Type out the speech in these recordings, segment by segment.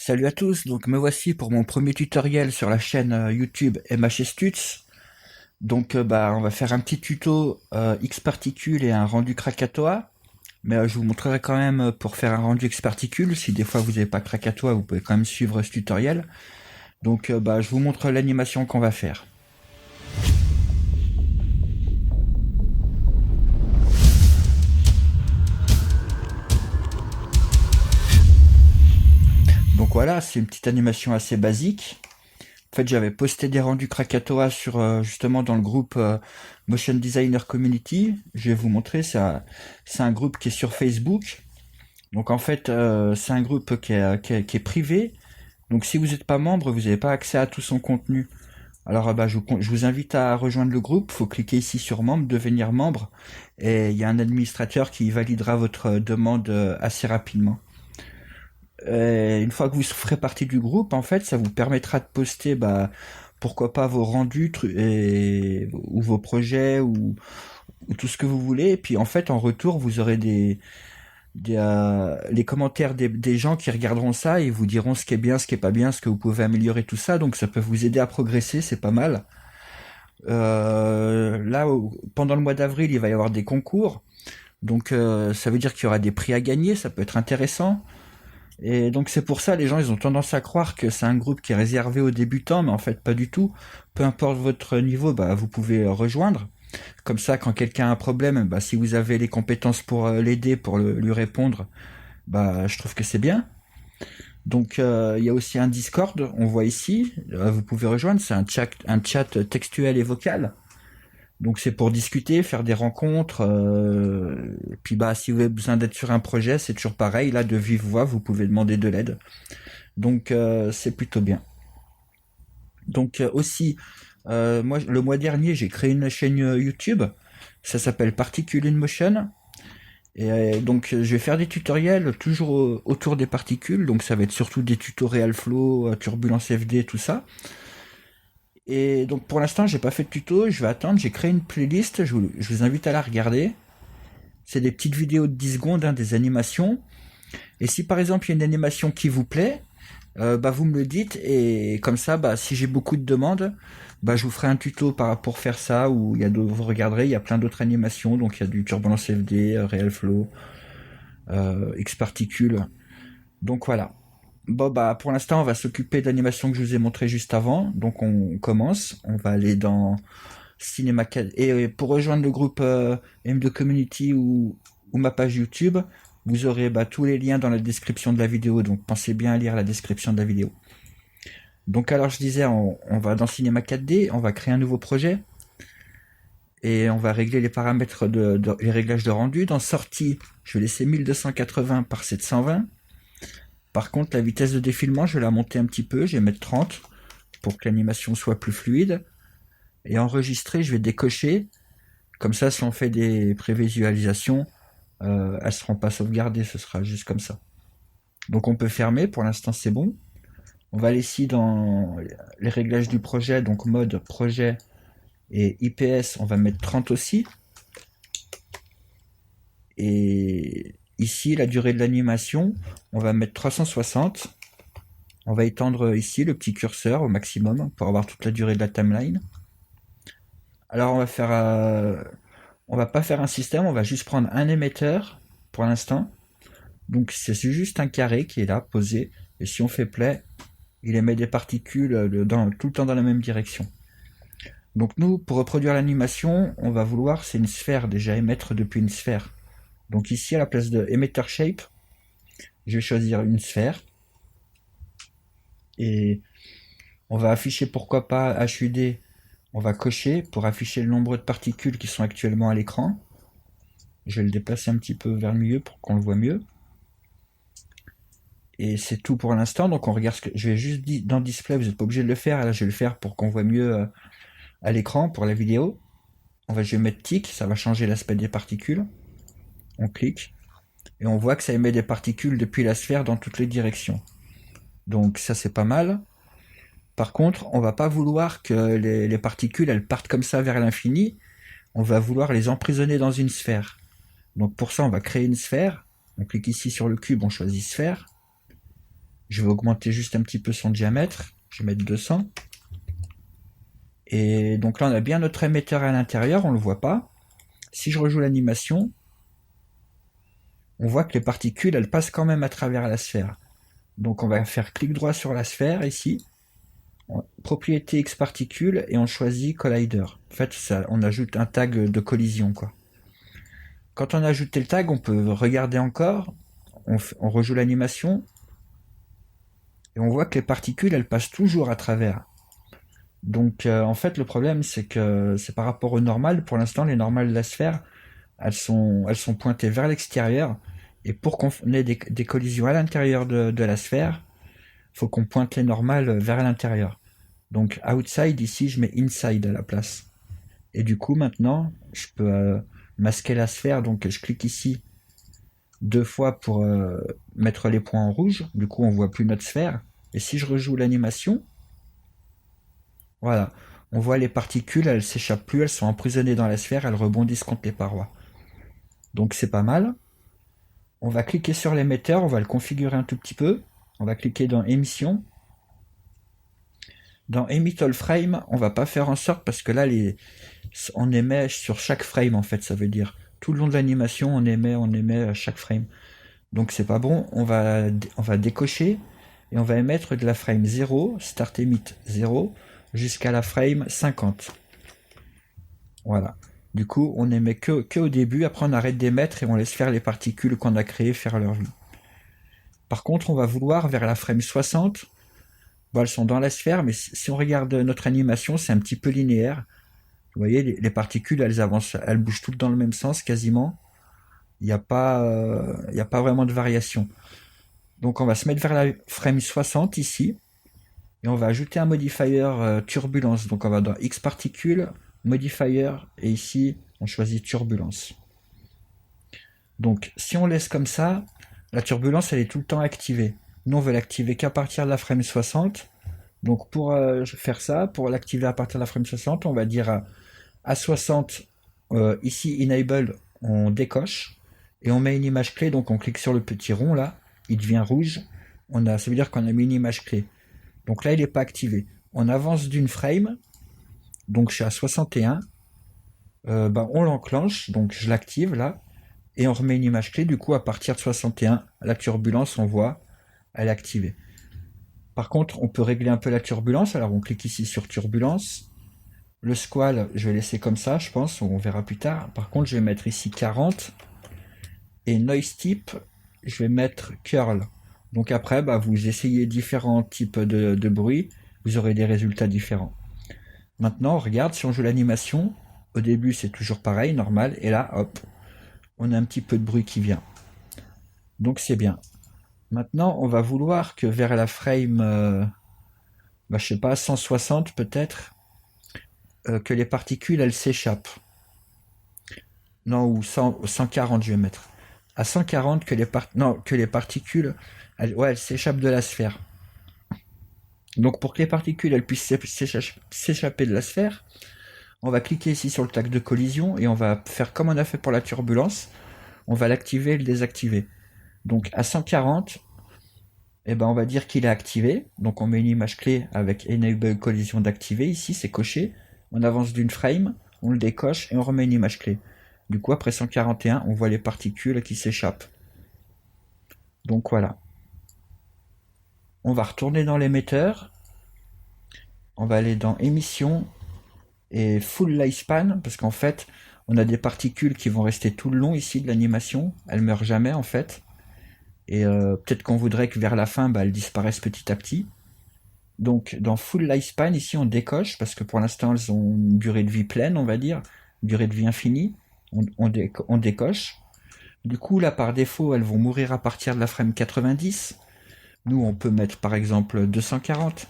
Salut à tous, donc me voici pour mon premier tutoriel sur la chaîne YouTube MHStuts. On va faire un petit tuto X-Particules et un rendu Krakatoa. Mais je vous montrerai quand même pour faire un rendu X-Particules. Si des fois vous n'avez pas Krakatoa, vous pouvez quand même suivre ce tutoriel. Je vous montre l'animation qu'on va faire. Donc voilà, c'est une petite animation assez basique. En fait, j'avais posté des rendus Krakatoa sur justement dans le groupe Motion Designer Community. Je vais vous montrer, c'est un groupe qui est sur Facebook. Donc en fait, c'est un groupe qui est privé. Donc si vous n'êtes pas membre, vous n'avez pas accès à tout son contenu. Alors je vous invite à rejoindre le groupe. Il faut cliquer ici sur membre, devenir membre. Et il y a un administrateur qui validera votre demande assez rapidement. Une fois que vous ferez partie du groupe, en fait, ça vous permettra de poster, pourquoi pas vos rendus ou vos projets ou tout ce que vous voulez. Et puis en fait, en retour, vous aurez les commentaires des gens qui regarderont ça et vous diront ce qui est bien, ce qui est pas bien, ce que vous pouvez améliorer, tout ça. Donc ça peut vous aider à progresser, c'est pas mal. Pendant le mois d'avril, il va y avoir des concours. Donc ça veut dire qu'il y aura des prix à gagner, ça peut être intéressant. Et donc c'est pour ça les gens ils ont tendance à croire que c'est un groupe qui est réservé aux débutants, mais en fait pas du tout. Peu importe votre niveau, vous pouvez rejoindre. Comme ça, quand quelqu'un a un problème, si vous avez les compétences pour l'aider, pour lui répondre, je trouve que c'est bien. Donc il y a aussi un Discord, on voit ici, vous pouvez rejoindre, c'est un chat textuel et vocal. Donc c'est pour discuter, faire des rencontres. Et puis si vous avez besoin d'être sur un projet, c'est toujours pareil. Là, de vive voix, vous pouvez demander de l'aide. Donc c'est plutôt bien. Donc aussi, moi le mois dernier, j'ai créé une chaîne YouTube. Ça s'appelle Particle in Motion. Et donc je vais faire des tutoriels toujours autour des particules. Donc ça va être surtout des tutoriels flow, turbulence FD, tout ça. Et donc pour l'instant, j'ai pas fait de tuto, je vais attendre, j'ai créé une playlist, je vous invite à la regarder. C'est des petites vidéos de 10 secondes, hein, des animations. Et si par exemple il y a une animation qui vous plaît, vous me le dites et comme ça, si j'ai beaucoup de demandes, je vous ferai un tuto pour faire ça où vous regarderez, il y a plein d'autres animations, donc il y a du Turbulence FD, Real Flow, X Particules. Donc voilà. Pour l'instant, on va s'occuper d'animation que je vous ai montré juste avant. Donc on commence, on va aller dans Cinéma 4. Et pour rejoindre le groupe M2 Community ou ma page YouTube, vous aurez tous les liens dans la description de la vidéo. Donc pensez bien à lire la description de la vidéo. Donc alors je disais, on va dans Cinéma 4D, on va créer un nouveau projet. Et on va régler les paramètres les réglages de rendu. Dans sortie, je vais laisser 1280 par 720. Par contre, la vitesse de défilement, je vais la monter un petit peu, je vais mettre 30 pour que l'animation soit plus fluide. Et enregistrer, je vais décocher. Comme ça, si on fait des prévisualisations, elles ne seront pas sauvegardées, ce sera juste comme ça. Donc on peut fermer, pour l'instant c'est bon. On va aller ici dans les réglages du projet, donc mode, projet et IPS, on va mettre 30 aussi. Et ici, la durée de l'animation, on va mettre 360. On va étendre ici le petit curseur au maximum pour avoir toute la durée de la timeline. Alors on va pas faire un système, on va juste prendre un émetteur pour l'instant. Donc c'est juste un carré qui est là, posé. Et si on fait play, il émet des particules tout le temps dans la même direction. Donc nous, pour reproduire l'animation, on va vouloir, c'est une sphère déjà, émettre depuis une sphère. Donc ici, à la place de emitter shape, je vais choisir une sphère. Et on va afficher pourquoi pas HUD. On va cocher pour afficher le nombre de particules qui sont actuellement à l'écran. Je vais le déplacer un petit peu vers le milieu pour qu'on le voit mieux. Et c'est tout pour l'instant. Donc on regarde je vais juste dans display, vous n'êtes pas obligé de le faire. Là je vais le faire pour qu'on voit mieux à l'écran pour la vidéo. Je vais mettre tick, ça va changer l'aspect des particules. On clique et on voit que ça émet des particules depuis la sphère dans toutes les directions. Donc ça c'est pas mal. Par contre, on va pas vouloir que les particules elles partent comme ça vers l'infini. On va vouloir les emprisonner dans une sphère. Donc pour ça, on va créer une sphère. On clique ici sur le cube, on choisit sphère. Je vais augmenter juste un petit peu son diamètre. Je vais mettre 200. Et donc là, on a bien notre émetteur à l'intérieur, on le voit pas. Si je rejoue l'animation, on voit que les particules, elles passent quand même à travers la sphère. Donc on va faire clic droit sur la sphère ici, propriété X particules, et on choisit Collider. En fait, ça, on ajoute un tag de collision, quoi. Quand on a ajouté le tag, on peut regarder encore, on rejoue l'animation, et on voit que les particules, elles passent toujours à travers. Donc en fait, le problème, c'est que c'est par rapport aux normales. Pour l'instant, les normales de la sphère, elles sont pointées vers l'extérieur. Et pour qu'on ait des collisions à l'intérieur de la sphère, il faut qu'on pointe les normales vers l'intérieur. Donc outside, ici, je mets inside à la place. Et du coup, maintenant, je peux masquer la sphère. Donc je clique ici 2 fois pour mettre les points en rouge. Du coup, on voit plus notre sphère. Et si je rejoue l'animation, voilà, on voit les particules, elles s'échappent plus, elles sont emprisonnées dans la sphère, elles rebondissent contre les parois. Donc c'est pas mal. On va cliquer sur l'émetteur, on va le configurer un tout petit peu. On va cliquer dans émission. Dans Emit All Frame, on va pas faire en sorte parce que là, on émet sur chaque frame en fait, ça veut dire tout le long de l'animation, on émet à chaque frame. Donc c'est pas bon, on va décocher et on va émettre de la frame 0, Start Emit 0, jusqu'à la frame 50. Voilà. Du coup, on émet que au début, après on arrête d'émettre et on laisse faire les particules qu'on a créées faire leur vie. Par contre, on va vouloir vers la frame 60, bon, elles sont dans la sphère, mais si on regarde notre animation, c'est un petit peu linéaire. Vous voyez, les particules, elles avancent, elles bougent toutes dans le même sens quasiment. Il n'y a pas vraiment de variation. Donc on va se mettre vers la frame 60 ici, et on va ajouter un modifier turbulence. Donc on va dans X particules, modifier, et ici on choisit turbulence. Donc si on laisse comme ça, la turbulence elle est tout le temps activée. Nous on veut l'activer qu'à partir de la frame 60. Donc pour faire ça, pour l'activer à partir de la frame 60, on va dire à 60, ici enable, on décoche, et on met une image clé, donc on clique sur le petit rond là, il devient rouge, ça veut dire qu'on a mis une image clé. Donc là il n'est pas activé. On avance d'une frame, donc je suis à 61, on l'enclenche, donc je l'active là, et on remet une image clé, du coup à partir de 61, la turbulence on voit, elle est activée. Par contre on peut régler un peu la turbulence, alors on clique ici sur turbulence, le squal je vais laisser comme ça je pense, on verra plus tard. Par contre je vais mettre ici 40, et noise type je vais mettre curl. Donc après vous essayez différents types de bruit, vous aurez des résultats différents. Maintenant, regarde, si on joue l'animation, au début c'est toujours pareil, normal, et là, hop, on a un petit peu de bruit qui vient. Donc c'est bien. Maintenant, on va vouloir que vers la frame, je sais pas, 160 peut-être, que les particules, elles s'échappent. Non, ou 140 je vais mettre. À 140, que les particules, elles s'échappent de la sphère. Donc pour que les particules, elles puissent s'échapper de la sphère, on va cliquer ici sur le tag de collision et on va faire comme on a fait pour la turbulence. On va l'activer et le désactiver. Donc à 140, on va dire qu'il est activé. Donc on met une image clé avec Enable collision d'activer. Ici c'est coché. On avance d'une frame, on le décoche et on remet une image clé. Du coup après 141, on voit les particules qui s'échappent. Donc voilà. On va retourner dans l'émetteur. On va aller dans émission et full lifespan, parce qu'en fait, on a des particules qui vont rester tout le long ici de l'animation, elles meurent jamais en fait, et peut-être qu'on voudrait que vers la fin, elles disparaissent petit à petit. Donc dans full lifespan, ici on décoche, parce que pour l'instant elles ont une durée de vie pleine, on va dire, une durée de vie infinie, on décoche. Du coup là par défaut, elles vont mourir à partir de la frame 90. Nous on peut mettre par exemple 240.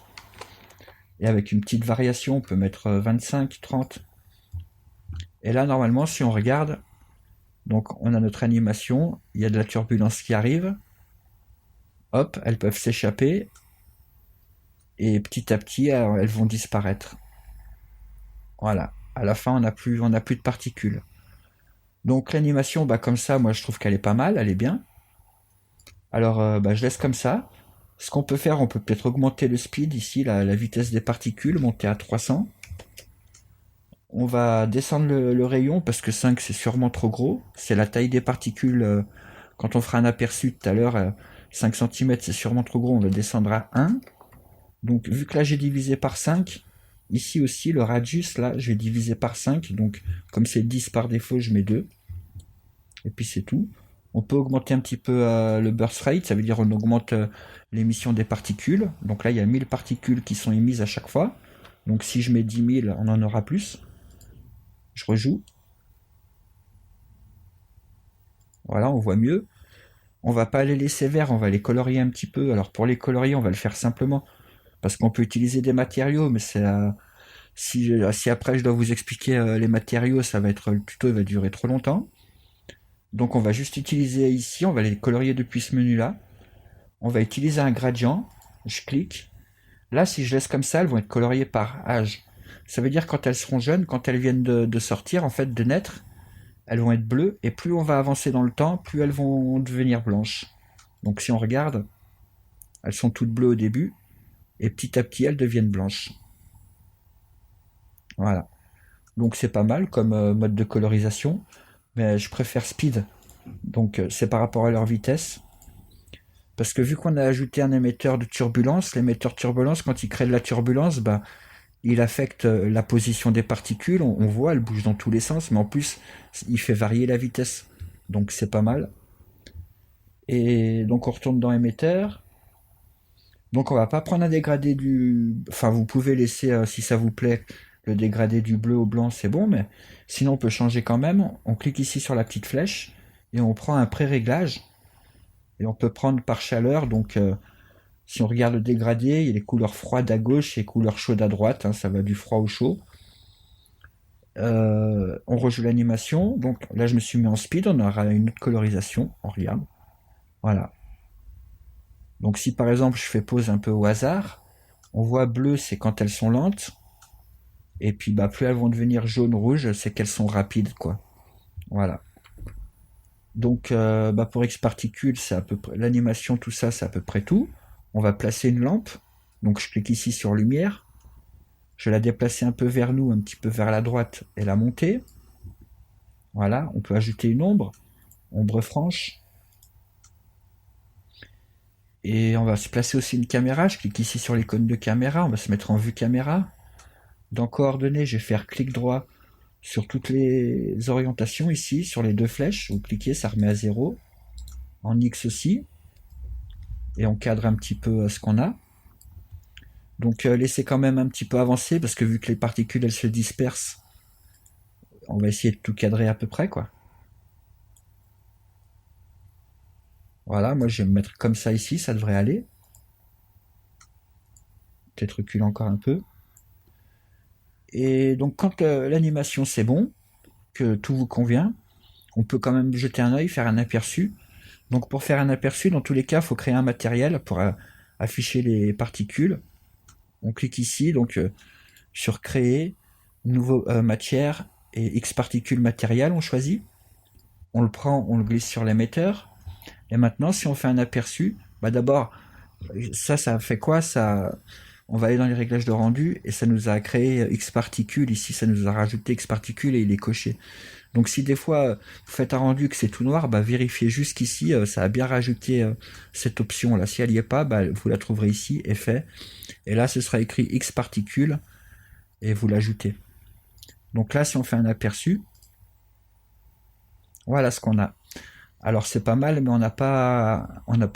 Et avec une petite variation, on peut mettre 25, 30. Et là, normalement, si on regarde, donc on a notre animation, il y a de la turbulence qui arrive. Hop, elles peuvent s'échapper. Et petit à petit, elles vont disparaître. Voilà. À la fin, on n'a plus de particules. Donc l'animation, comme ça, moi je trouve qu'elle est pas mal, elle est bien. Alors je laisse comme ça. Ce qu'on peut faire, on peut peut-être augmenter le speed ici, la vitesse des particules, monter à 300. On va descendre le rayon parce que 5 c'est sûrement trop gros. C'est la taille des particules. Quand on fera un aperçu tout à l'heure, 5 cm c'est sûrement trop gros, on le descendra à 1. Donc vu que là j'ai divisé par 5, ici aussi le radius, là je vais diviser par 5. Donc comme c'est 10 par défaut, je mets 2. Et puis c'est tout. On peut augmenter un petit peu le burst rate, ça veut dire on augmente l'émission des particules. Donc là il y a 1000 particules qui sont émises à chaque fois. Donc si je mets 10 000, on en aura plus. Je rejoue. Voilà, on voit mieux. On va pas les laisser verts, on va les colorier un petit peu. Alors pour les colorier, on va le faire simplement parce qu'on peut utiliser des matériaux, mais c'est si après je dois vous expliquer les matériaux, ça va être le tuto, il va durer trop longtemps. Donc on va juste utiliser ici, on va les colorier depuis ce menu là. On va utiliser un gradient. Je clique. Là, si je laisse comme ça, elles vont être coloriées par âge. Ça veut dire quand elles seront jeunes, quand elles viennent de sortir, en fait, de naître, elles vont être bleues, et plus on va avancer dans le temps, plus elles vont devenir blanches. Donc si on regarde, elles sont toutes bleues au début, et petit à petit elles deviennent blanches. Voilà. Donc c'est pas mal comme mode de colorisation, mais je préfère speed. Donc c'est par rapport à leur vitesse. Parce que vu qu'on a ajouté un émetteur de turbulence, l'émetteur de turbulence, quand il crée de la turbulence, bah, il affecte la position des particules, on voit, elles bougent dans tous les sens, mais en plus, il fait varier la vitesse. Donc c'est pas mal. Et donc on retourne dans émetteur. Donc on va pas prendre un dégradé du... Enfin, vous pouvez laisser, si ça vous plaît, le dégradé du bleu au blanc, c'est bon, mais sinon on peut changer quand même. On clique ici sur la petite flèche, et on prend un pré-réglage. Et on peut prendre par chaleur, donc si on regarde le dégradé, il y a les couleurs froides à gauche et couleurs chaudes à droite, hein, ça va du froid au chaud. On rejoue l'animation, donc là je me suis mis en speed, on aura une autre colorisation, on regarde. Voilà. Donc si par exemple je fais pause un peu au hasard, on voit bleu c'est quand elles sont lentes, et puis bah plus elles vont devenir jaune rouge, c'est qu'elles sont rapides quoi. Voilà. Donc bah, pour X particules, c'est à peu près l'animation, tout ça, c'est à peu près tout. On va placer une lampe. Donc je clique ici sur lumière. Je vais la déplacer un peu vers nous, un petit peu vers la droite et la monter. Voilà, on peut ajouter une ombre franche. Et on va se placer aussi une caméra. Je clique ici sur l'icône de caméra. On va se mettre en vue caméra. Dans coordonnées, je vais faire clic droit sur toutes les orientations ici, sur les deux flèches. Vous cliquez, ça remet à 0. En X aussi. Et on cadre un petit peu ce qu'on a. Donc laissez quand même un petit peu avancer parce que vu que les particules elles se dispersent, on va essayer de tout cadrer à peu près quoi. Voilà, moi je vais me mettre comme ça ici, ça devrait aller. Peut-être reculer encore un peu. Et donc quand l'animation c'est bon, que tout vous convient, on peut quand même jeter un œil, faire un aperçu. Donc pour faire un aperçu, dans tous les cas, il faut créer un matériel pour afficher les particules. On clique ici, donc sur créer, nouveau matière et X particules matériel, on choisit. On le prend, on le glisse sur l'émetteur. Et maintenant, si on fait un aperçu, bah d'abord, ça fait quoi ça? On va aller dans les réglages de rendu et ça nous a créé X particules. Ici, ça nous a rajouté X particules et il est coché. Donc si des fois vous faites un rendu que c'est tout noir, bah vérifiez juste qu'ici ça a bien rajouté cette option là. Si elle n'y est pas, bah, vous la trouverez ici, effet. Et là ce sera écrit X particules et vous l'ajoutez. Donc là si on fait un aperçu, voilà ce qu'on a. Alors c'est pas mal, mais on n'a pas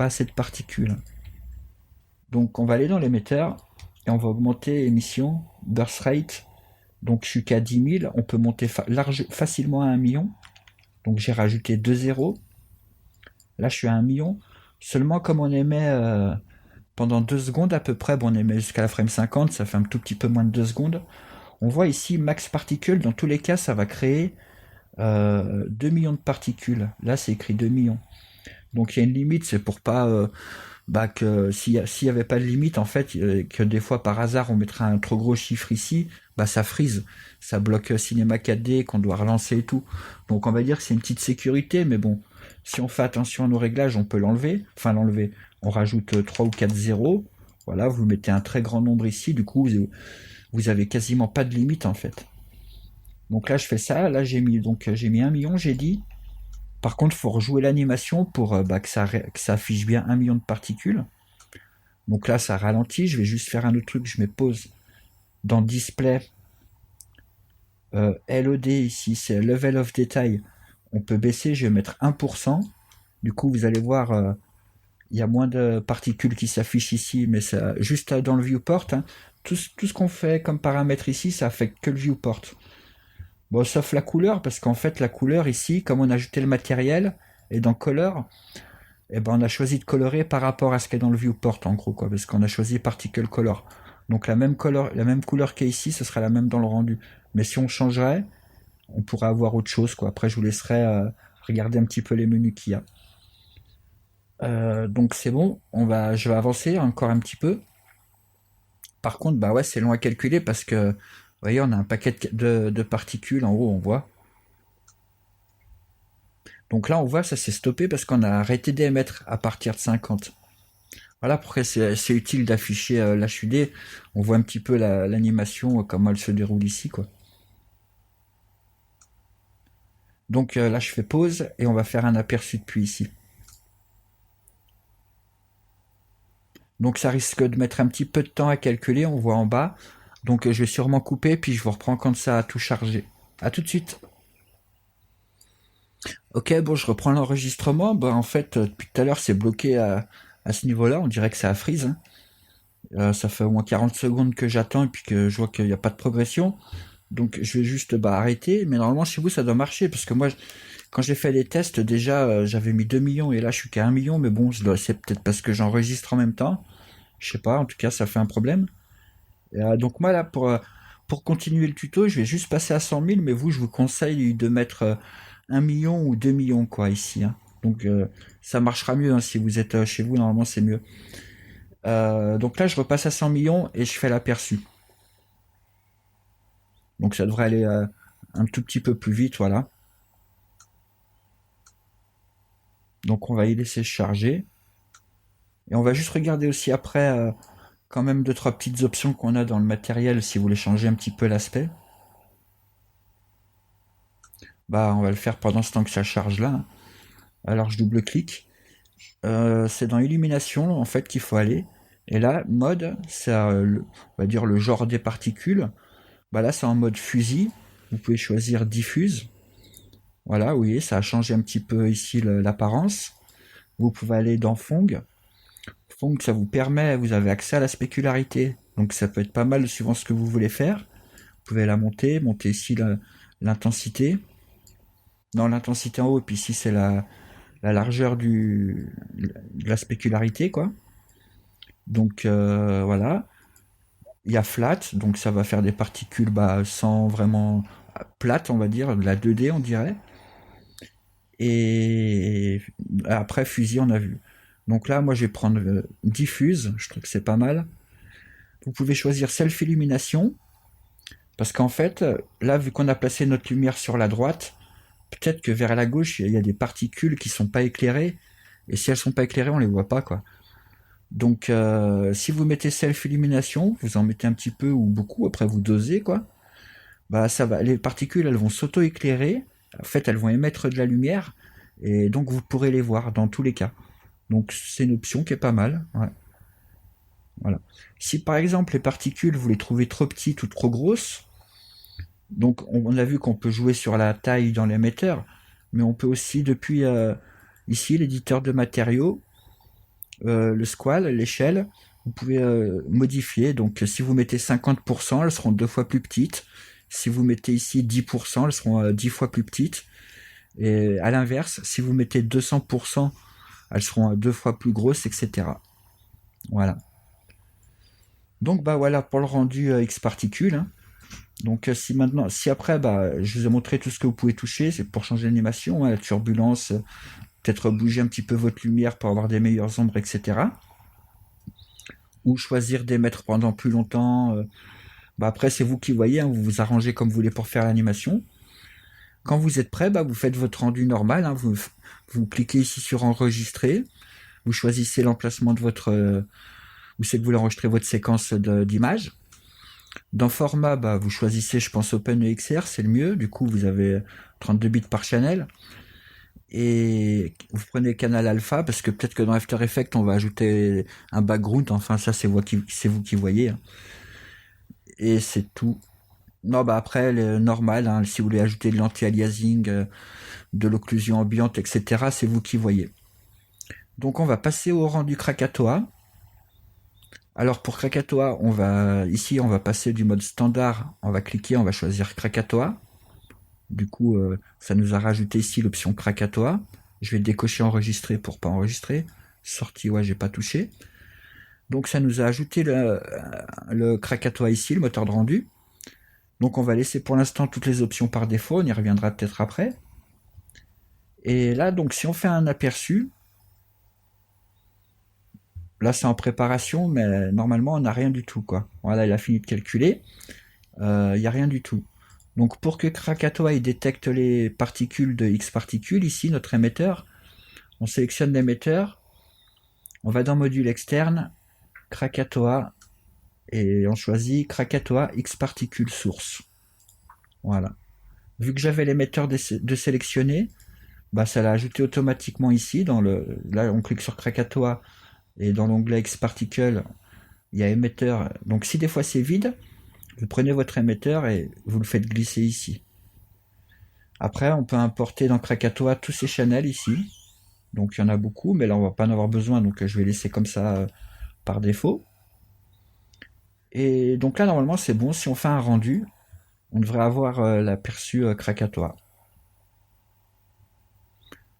assez de particules. Donc on va aller dans l'émetteur et on va augmenter émission, burst rate. Donc je suis qu'à 10 000, on peut monter facilement à 1 million. Donc j'ai rajouté 2 zéros. Là je suis à 1 million. Seulement comme on émet pendant 2 secondes à peu près, bon on émet jusqu'à la frame 50, ça fait un tout petit peu moins de 2 secondes. On voit ici max particules, dans tous les cas ça va créer 2 millions de particules. Là c'est écrit 2 millions. Donc il y a une limite, c'est pour pas que s'il y avait pas de limite en fait, que des fois par hasard on mettra un trop gros chiffre ici, bah ça freeze, ça bloque Cinema 4D qu'on doit relancer et tout. Donc on va dire que c'est une petite sécurité, mais bon, si on fait attention à nos réglages, on peut l'enlever, on rajoute 3 ou 4 zéros. Voilà, vous mettez un très grand nombre ici, du coup vous avez quasiment pas de limite en fait. Donc là je fais ça, là j'ai mis 1 million, j'ai dit. Par contre, il faut rejouer l'animation pour que ça affiche bien 1 million de particules. Donc là ça ralentit, je vais juste faire un autre truc, je mets pause dans display. LOD ici, c'est level of detail. On peut baisser, je vais mettre 1%. Du coup, vous allez voir, il y a moins de particules qui s'affichent ici, mais ça, juste dans le viewport, hein. Tout ce qu'on fait comme paramètre ici, ça affecte que le viewport. Bon, sauf la couleur, parce qu'en fait, la couleur ici, comme on a ajouté le matériel, et dans Color, eh ben, on a choisi de colorer par rapport à ce qu'il y a dans le viewport, en gros, quoi, parce qu'on a choisi Particle Color. Donc la même couleur qu'il y a ici, ce sera la même dans le rendu. Mais si on changerait, on pourrait avoir autre chose, quoi. Après, je vous laisserai regarder un petit peu les menus qu'il y a. Donc c'est bon, je vais avancer encore un petit peu. Par contre, bah ouais, c'est long à calculer parce que, vous voyez, on a un paquet de particules en haut, on voit. Donc là, on voit, ça s'est stoppé parce qu'on a arrêté d'émettre à partir de 50. Voilà pourquoi c'est utile d'afficher l'HUD. On voit un petit peu l'animation, comment elle se déroule ici, quoi. Donc là, je fais pause et on va faire un aperçu depuis ici. Donc ça risque de mettre un petit peu de temps à calculer, on voit en bas. Donc je vais sûrement couper, puis je vous reprends quand ça a tout chargé. A tout de suite. Ok, bon, je reprends l'enregistrement. Bah, en fait, depuis tout à l'heure, c'est bloqué à ce niveau-là. On dirait que ça a freeze, hein. Ça fait au moins 40 secondes que j'attends et puis que je vois qu'il n'y a pas de progression. Donc je vais juste arrêter. Mais normalement, chez vous, ça doit marcher. Parce que moi, quand j'ai fait les tests, déjà, j'avais mis 2 millions et là, je suis qu'à 1 million. Mais bon, c'est peut-être parce que j'enregistre en même temps. Je sais pas, en tout cas, ça fait un problème. Donc moi, là, pour continuer le tuto, je vais juste passer à 100 000. Mais vous, je vous conseille de mettre 1 million ou 2 millions, quoi, ici, hein. Donc ça marchera mieux, hein, si vous êtes chez vous, normalement, c'est mieux. Donc là, je repasse à 100 millions et je fais l'aperçu. Donc ça devrait aller un tout petit peu plus vite, voilà. Donc on va y laisser charger. Et on va juste regarder aussi après quand même 2-3 petites options qu'on a dans le matériel si vous voulez changer un petit peu l'aspect. Bah on va le faire pendant ce temps que ça charge là, hein. Alors je double-clique. C'est dans illumination en fait qu'il faut aller. Et là, mode, c'est on va dire le genre des particules. Bah là c'est en mode fusil. Vous pouvez choisir diffuse. Voilà, vous voyez, ça a changé un petit peu ici l'apparence. Vous pouvez aller dans Fong. Fong, ça vous permet, vous avez accès à la spécularité. Donc ça peut être pas mal suivant ce que vous voulez faire. Vous pouvez la monter ici l'intensité. Dans l'intensité en haut, et puis ici c'est la largeur de la spécularité, quoi. Donc voilà. Il y a flat, donc ça va faire des particules sans vraiment plates, on va dire, de la 2D on dirait. Et après fusil on a vu. Donc là moi je vais prendre diffuse, je trouve que c'est pas mal. Vous pouvez choisir self illumination parce qu'en fait là vu qu'on a placé notre lumière sur la droite, peut-être que vers la gauche il y a des particules qui sont pas éclairées et si elles sont pas éclairées on les voit pas, quoi. Donc si vous mettez self illumination, vous en mettez un petit peu ou beaucoup, après vous dosez, quoi. Bah ça va, les particules elles vont s'auto éclairer. En fait elles vont émettre de la lumière et donc vous pourrez les voir dans tous les cas. Donc c'est une option qui est pas mal. Ouais. Voilà. Si par exemple les particules vous les trouvez trop petites ou trop grosses, donc on a vu qu'on peut jouer sur la taille dans l'émetteur, mais on peut aussi depuis ici l'éditeur de matériaux, le squal, l'échelle, vous pouvez modifier. Donc si vous mettez 50%, elles seront 2 fois plus petites. Si vous mettez ici 10%, elles seront 10 fois plus petites. Et à l'inverse, si vous mettez 200%, elles seront 2 fois plus grosses, etc. Voilà. Donc voilà pour le rendu X particules, hein. Donc si après je vous ai montré tout ce que vous pouvez toucher, c'est pour changer l'animation, hein, la turbulence, peut-être bouger un petit peu votre lumière pour avoir des meilleures ombres, etc. Ou choisir d'émettre pendant plus longtemps. Après c'est vous qui voyez, hein, vous vous arrangez comme vous voulez pour faire l'animation. Quand vous êtes prêt, vous faites votre rendu normal, hein, vous cliquez ici sur enregistrer. vous choisissez l'emplacement de où c'est que vous voulez enregistrer votre séquence d'image. Dans format, vous choisissez, je pense, OpenEXR, c'est le mieux. Du coup, vous avez 32 bits par channel. Et vous prenez canal alpha, parce que peut-être que dans After Effects, on va ajouter un background. Enfin, ça, c'est vous qui voyez. Et c'est tout. Non, après, normal, hein, si vous voulez ajouter de l'anti-aliasing, de l'occlusion ambiante, etc., c'est vous qui voyez. Donc, on va passer au rendu Krakatoa. Alors pour Krakatoa, ici on va passer du mode standard, on va cliquer, on va choisir Krakatoa. Du coup, ça nous a rajouté ici l'option Krakatoa. Je vais décocher enregistrer pour pas enregistrer. Sortie, ouais, j'ai pas touché. Donc ça nous a ajouté le Krakatoa ici, le moteur de rendu. Donc on va laisser pour l'instant toutes les options par défaut, on y reviendra peut-être après. Et là, donc si on fait un aperçu, là c'est en préparation, mais normalement on n'a rien du tout, quoi. Voilà, il a fini de calculer. Il n'y a rien du tout. Donc pour que Krakatoa il détecte les particules de X particules, ici notre émetteur, on sélectionne l'émetteur, on va dans module externe, Krakatoa, et on choisit Krakatoa X particules source. Voilà. Vu que j'avais l'émetteur de sélectionner, ça l'a ajouté automatiquement ici. Là on clique sur Krakatoa et dans l'onglet X particle, il y a émetteur. Donc si des fois c'est vide, vous prenez votre émetteur et vous le faites glisser ici. Après, on peut importer dans Krakatoa tous ces channels ici. Donc il y en a beaucoup, mais là on va pas en avoir besoin, donc je vais laisser comme ça par défaut. Et donc là normalement c'est bon, si on fait un rendu, on devrait avoir l'aperçu Krakatoa.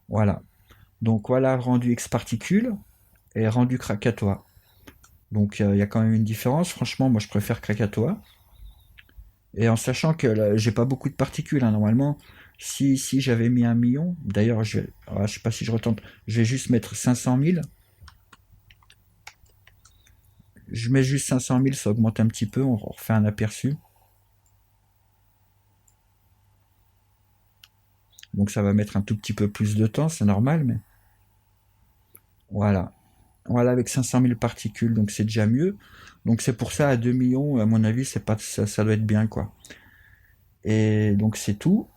Voilà. Donc voilà rendu X particules et rendu Krakatoa. Donc il y a quand même une différence. Franchement, moi je préfère Krakatoa. Et en sachant que j'ai pas beaucoup de particules, hein, normalement, si j'avais mis 1 million, d'ailleurs, je sais pas si je retente, je vais juste mettre 500 000. Je mets juste 500 000, ça augmente un petit peu, on refait un aperçu. Donc ça va mettre un tout petit peu plus de temps, c'est normal, mais voilà. Voilà, avec 500 000 particules, donc c'est déjà mieux. Donc c'est pour ça, à 2 millions, à mon avis, ça doit être bien, quoi. Et donc c'est tout.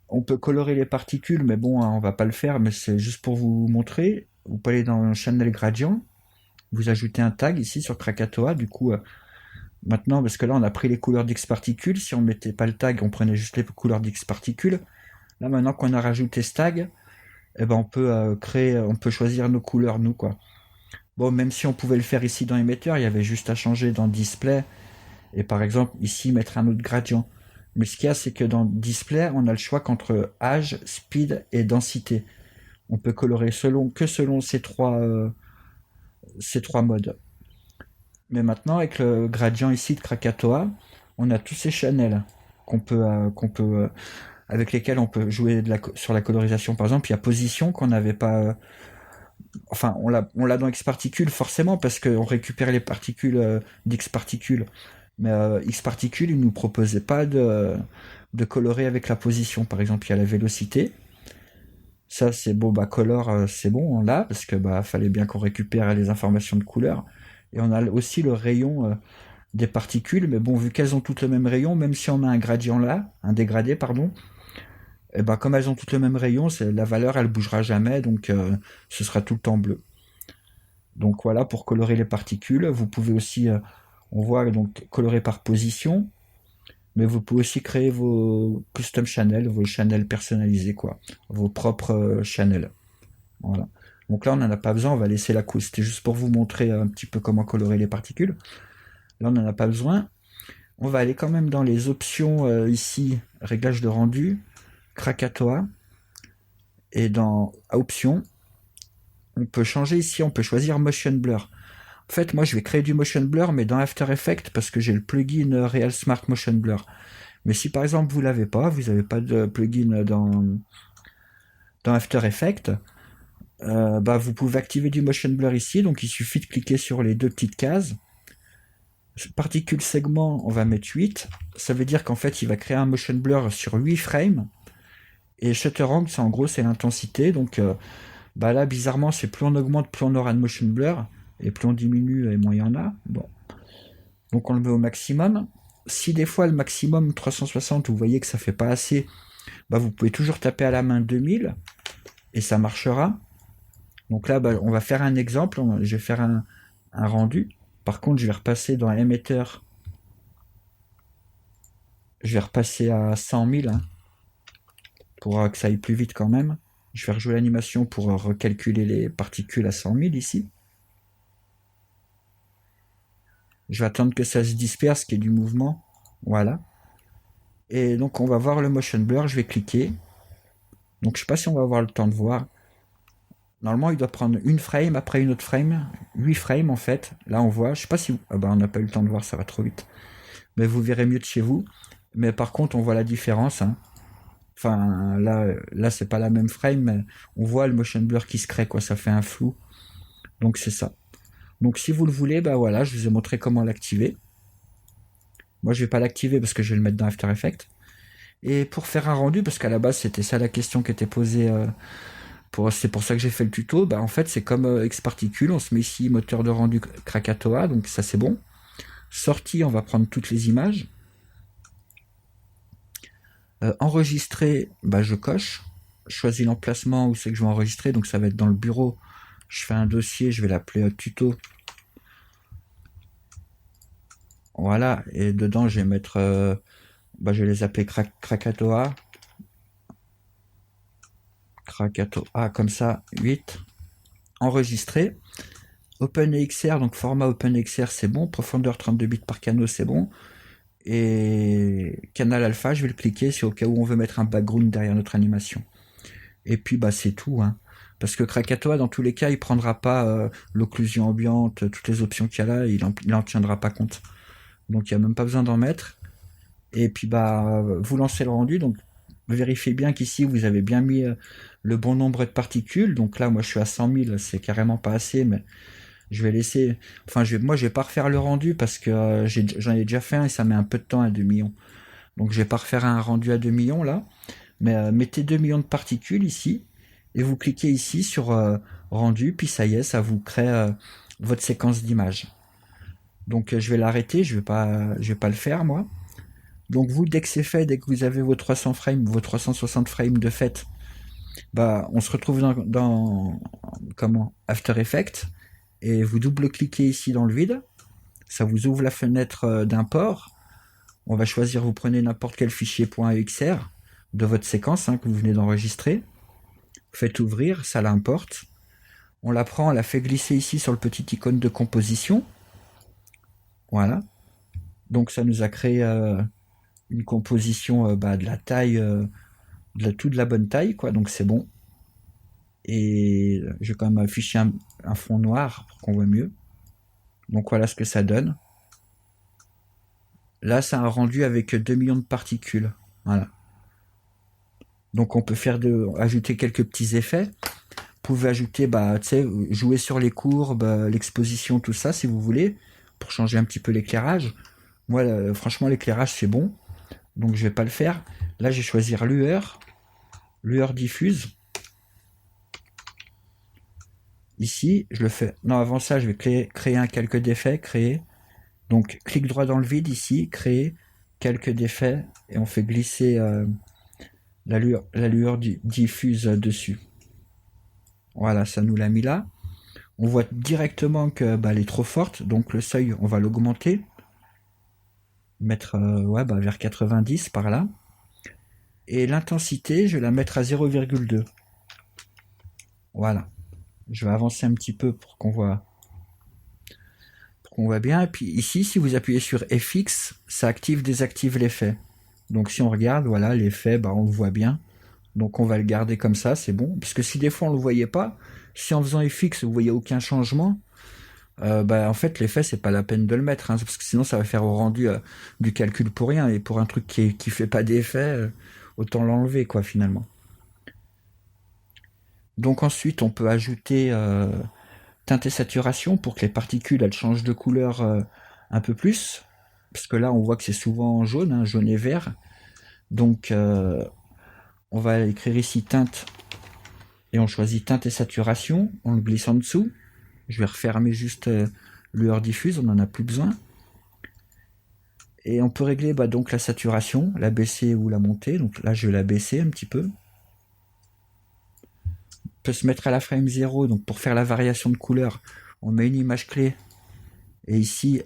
On peut colorer les particules, mais bon, hein, on va pas le faire, mais c'est juste pour vous montrer. Vous pouvez aller dans Channel Gradient, vous ajoutez un tag ici sur Krakatoa, du coup, maintenant, parce que là on a pris les couleurs d'X particules, si on ne mettait pas le tag, on prenait juste les couleurs d'X particules. Là maintenant qu'on a rajouté ce tag, on peut on peut choisir nos couleurs, nous, quoi. Bon, même si on pouvait le faire ici dans émetteur, il y avait juste à changer dans display, et par exemple ici mettre un autre gradient. Mais ce qu'il y a, c'est que dans display, on a le choix qu'entre âge, speed et densité. On peut colorer selon ces trois modes. Mais maintenant, avec le gradient ici de Krakatoa, on a tous ces channels avec lesquels on peut jouer sur la colorisation. Par exemple, il y a position qu'on n'avait pas. Enfin, on l'a dans X particules forcément parce qu'on récupère les particules d'X particules. Mais X particules, il nous proposait pas de colorer avec la position. Par exemple, il y a la vélocité. Ça, c'est bon, color, c'est bon, on l'a, parce que fallait bien qu'on récupère les informations de couleur. Et on a aussi le rayon des particules, mais bon, vu qu'elles ont toutes le même rayon, même si on a un gradient là, un dégradé, pardon, et comme elles ont toutes le même rayon, la valeur, elle bougera jamais, donc ce sera tout le temps bleu. Donc voilà, pour colorer les particules, vous pouvez aussi, on voit donc colorer par position, mais vous pouvez aussi créer vos custom channels, vos channels personnalisés, quoi, vos propres channels. Voilà. Donc là, on n'en a pas besoin, on va laisser la couche. C'était juste pour vous montrer un petit peu comment colorer les particules. Là, on n'en a pas besoin. On va aller quand même dans les options ici, réglage de rendu, Krakatoa, et dans options, on peut changer ici, on peut choisir motion blur. En fait, moi, je vais créer du motion blur, mais dans After Effects, parce que j'ai le plugin Real Smart Motion Blur. Mais si par exemple vous l'avez pas, vous n'avez pas de plugin dans After Effects, vous pouvez activer du motion blur ici. Donc il suffit de cliquer sur les deux petites cases. Particule segment, on va mettre 8. Ça veut dire qu'en fait, il va créer un motion blur sur 8 frames. Et shutter angle, en gros, c'est l'intensité. Donc Bah là, bizarrement, c'est plus on augmente, plus on aura de motion blur, et plus on diminue, et moins il y en a. Bon. Donc on le met au maximum. Si des fois le maximum 360, vous voyez que ça fait pas assez, bah vous pouvez toujours taper à la main 2000, et ça marchera. Donc là, bah, on va faire un exemple, je vais faire un rendu. Par contre, je vais repasser dans émetteur, je vais repasser à 100 000, hein, pour que ça aille plus vite quand même. Je vais rejouer l'animation pour recalculer les particules à 100 000 ici. Je vais attendre que ça se disperse, qu'il y ait du mouvement. Voilà. Et donc on va voir le motion blur, je vais cliquer. Donc je sais pas si on va avoir le temps de voir. Normalement il doit prendre une frame après une autre frame. 8 frames en fait. Là on voit, je sais pas si... Ah bah on n'a pas eu le temps de voir, ça va trop vite. Mais vous verrez mieux de chez vous. Mais par contre on voit la différence, hein. Enfin là c'est pas la même frame, mais on voit le motion blur qui se crée, quoi. Ça fait un flou. Donc c'est ça. Donc si vous le voulez, bah voilà, je vous ai montré comment l'activer. Moi je vais pas l'activer parce que je vais le mettre dans After Effects. Et pour faire un rendu, parce qu'à la base c'était ça la question qui était posée, c'est pour ça que j'ai fait le tuto, bah en fait c'est comme Xparticule, on se met ici moteur de rendu Krakatoa, donc ça c'est bon. Sortie, on va prendre toutes les images. Enregistrer, bah je coche. Je choisis l'emplacement où c'est que je vais enregistrer, donc ça va être dans le bureau. Je fais un dossier, je vais l'appeler tuto. Voilà, et dedans je vais mettre, bah, je vais les appeler Krakatoa. Krakatoa, comme ça, 8. Enregistrer. OpenEXR, donc format OpenEXR c'est bon, profondeur 32 bits par canal c'est bon, et canal alpha je vais le cliquer si au cas où on veut mettre un background derrière notre animation. Et puis bah c'est tout, hein. Parce que Krakatoa dans tous les cas il prendra pas l'occlusion ambiante, toutes les options qu'il y a là, il en tiendra pas compte. Donc il n'y a même pas besoin d'en mettre. Et puis bah vous lancez le rendu, donc vérifiez bien qu'ici vous avez bien mis le bon nombre de particules. Donc là moi je suis à 100 000, c'est carrément pas assez, mais je vais laisser. Enfin, moi, je vais pas refaire le rendu parce que j'en ai déjà fait un et ça met un peu de temps à 2 millions. Donc, je vais pas refaire un rendu à 2 millions là. Mais mettez 2 millions de particules ici et vous cliquez ici sur rendu. Puis ça y est, ça vous crée votre séquence d'images. Donc, je vais l'arrêter. Je vais pas le faire moi. Donc, vous, dès que c'est fait, dès que vous avez vos 300 frames, vos 360 frames de fait, bah, on se retrouve dans comment After Effects et vous double-cliquez ici dans le vide, ça vous ouvre la fenêtre d'import. On va choisir, vous prenez n'importe quel fichier .exr de votre séquence, hein, que vous venez d'enregistrer. Faites ouvrir, ça l'importe. On la prend, on la fait glisser ici sur le petit icône de composition. Voilà. Donc ça nous a créé une composition de la taille, tout de la bonne taille, quoi. Donc c'est bon. Et je vais quand même afficher un fond noir pour qu'on voit mieux. Donc voilà ce que ça donne. Là, c'est un rendu avec 2 millions de particules. Voilà. Donc on peut ajouter quelques petits effets. Vous pouvez ajouter, bah, jouer sur les courbes, l'exposition, tout ça, si vous voulez, pour changer un petit peu l'éclairage. Moi, franchement, l'éclairage, c'est bon. Donc je vais pas le faire. Là, je vais choisir lueur. Lueur diffuse. Ici, je le fais. Non, avant ça, je vais créer un calque d'effets. Créer. Donc, clic droit dans le vide ici, créer calque d'effets. Et on fait glisser la lueur diffuse dessus. Voilà, ça nous l'a mis là. On voit directement que elle est trop forte, donc le seuil, on va l'augmenter. Mettre vers 90 par là. Et l'intensité, je vais la mettre à 0,2. Voilà. Je vais avancer un petit peu pour qu'on voit bien. Et puis ici, si vous appuyez sur FX, ça désactive l'effet. Donc si on regarde, voilà, l'effet, on le voit bien. Donc on va le garder comme ça, c'est bon. Puisque si des fois on le voyait pas, si en faisant FX vous voyez aucun changement, en fait l'effet c'est pas la peine de le mettre, hein, parce que sinon ça va faire au rendu du calcul pour rien, et pour un truc qui fait pas d'effet, autant l'enlever quoi finalement. Donc ensuite on peut ajouter teinte et saturation pour que les particules elles changent de couleur un peu plus, parce que là on voit que c'est souvent jaune, hein, jaune et vert. Donc on va écrire ici teinte et on choisit teinte et saturation, on le glisse en dessous. Je vais refermer juste lueur diffuse, on n'en a plus besoin. Et on peut régler donc la saturation, la baisser ou la monter. Donc là, je vais la baisser un petit peu. On peut se mettre à la frame 0, donc pour faire la variation de couleur, on met une image clé. Et ici,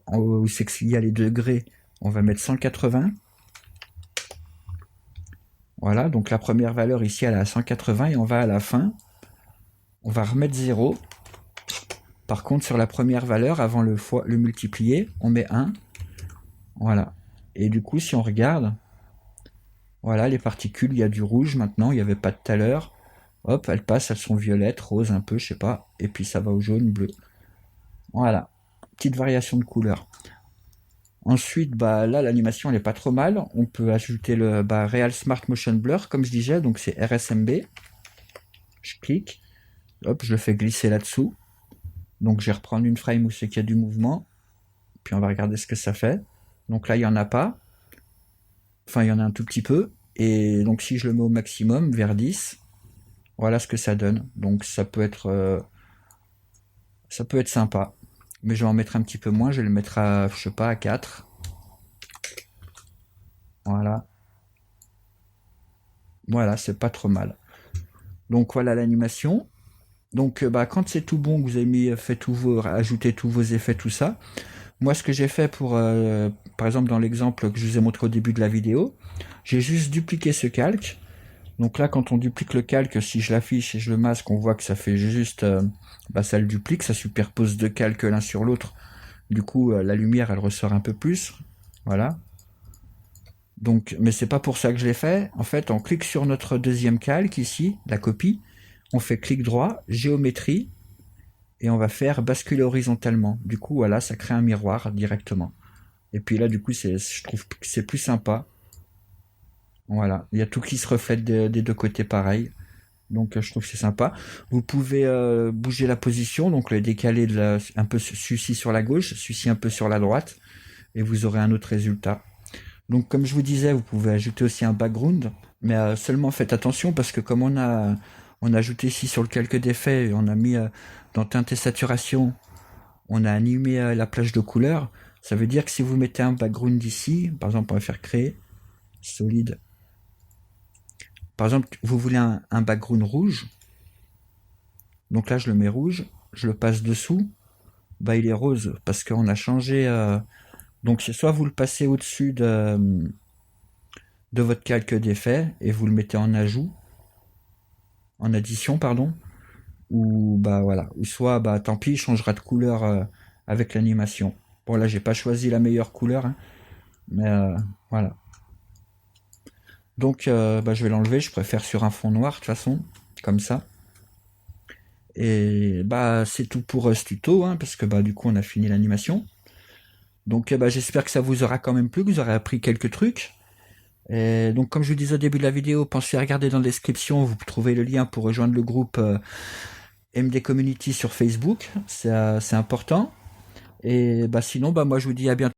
en haut, c'est qu'il y a les degrés, on va mettre 180. Voilà, donc la première valeur ici, elle est à 180 et on va à la fin. On va remettre 0. Par contre, sur la première valeur, avant le multiplier, on met 1. Voilà. Et du coup, si on regarde, voilà, les particules, il y a du rouge maintenant, il n'y avait pas de tout à l'heure. Hop, elles passent, elles sont violettes, roses un peu, je sais pas. Et puis ça va au jaune, bleu. Voilà. Petite variation de couleur. Ensuite, là, l'animation, elle est pas trop mal. On peut ajouter le Real Smart Motion Blur, comme je disais, donc c'est RSMB. Je clique. Hop, je le fais glisser là-dessous. Donc je vais reprendre une frame où c'est qu'il y a du mouvement. Puis on va regarder ce que ça fait. Donc là, il n'y en a pas. Enfin, il y en a un tout petit peu. Et donc si je le mets au maximum, vers 10, voilà ce que ça donne. Donc ça peut être sympa. Mais je vais en mettre un petit peu moins. Je vais le mettre à, je sais pas, à 4. Voilà. Voilà, c'est pas trop mal. Donc voilà l'animation. Donc quand c'est tout bon, que vous avez ajouté tous vos effets, tout ça. Moi, ce que j'ai fait par exemple, dans l'exemple que je vous ai montré au début de la vidéo, j'ai juste dupliqué ce calque. Donc là, quand on duplique le calque, si je l'affiche et je le masque, on voit que ça fait juste, ça le duplique, ça superpose deux calques l'un sur l'autre. Du coup, la lumière, elle ressort un peu plus. Voilà. Donc, mais c'est pas pour ça que je l'ai fait. En fait, on clique sur notre deuxième calque ici, la copie. On fait clic droit, géométrie, et on va faire basculer horizontalement. Du coup, voilà, ça crée un miroir directement. Et puis là, du coup, je trouve que c'est plus sympa. Voilà, il y a tout qui se reflète des deux côtés pareil. Donc je trouve que c'est sympa. Vous pouvez bouger la position, donc le décaler un peu celui-ci sur la gauche, celui-ci un peu sur la droite, et vous aurez un autre résultat. Donc comme je vous disais, vous pouvez ajouter aussi un background, mais seulement faites attention parce que comme on a ajouté ici sur le calque d'effet, on a mis dans teinte et saturation, on a animé la plage de couleurs. Ça veut dire que si vous mettez un background ici, par exemple on va faire créer, solide. Par exemple, vous voulez un background rouge. Donc là, je le mets rouge. Je le passe dessous. Il est rose parce qu'on a changé. Donc c'est soit vous le passez au-dessus de votre calque d'effet et vous le mettez en ajout, en addition, pardon. Ou voilà. Ou soit tant pis, il changera de couleur avec l'animation. Bon là, j'ai pas choisi la meilleure couleur, hein, mais voilà. Donc je vais l'enlever, je préfère sur un fond noir de toute façon, comme ça. Et c'est tout pour ce tuto, hein, parce que du coup on a fini l'animation. Donc j'espère que ça vous aura quand même plu, que vous aurez appris quelques trucs. Et donc comme je vous disais au début de la vidéo, pensez à regarder dans la description, vous trouvez le lien pour rejoindre le groupe MD Community sur Facebook, c'est important. Et sinon moi je vous dis à bientôt.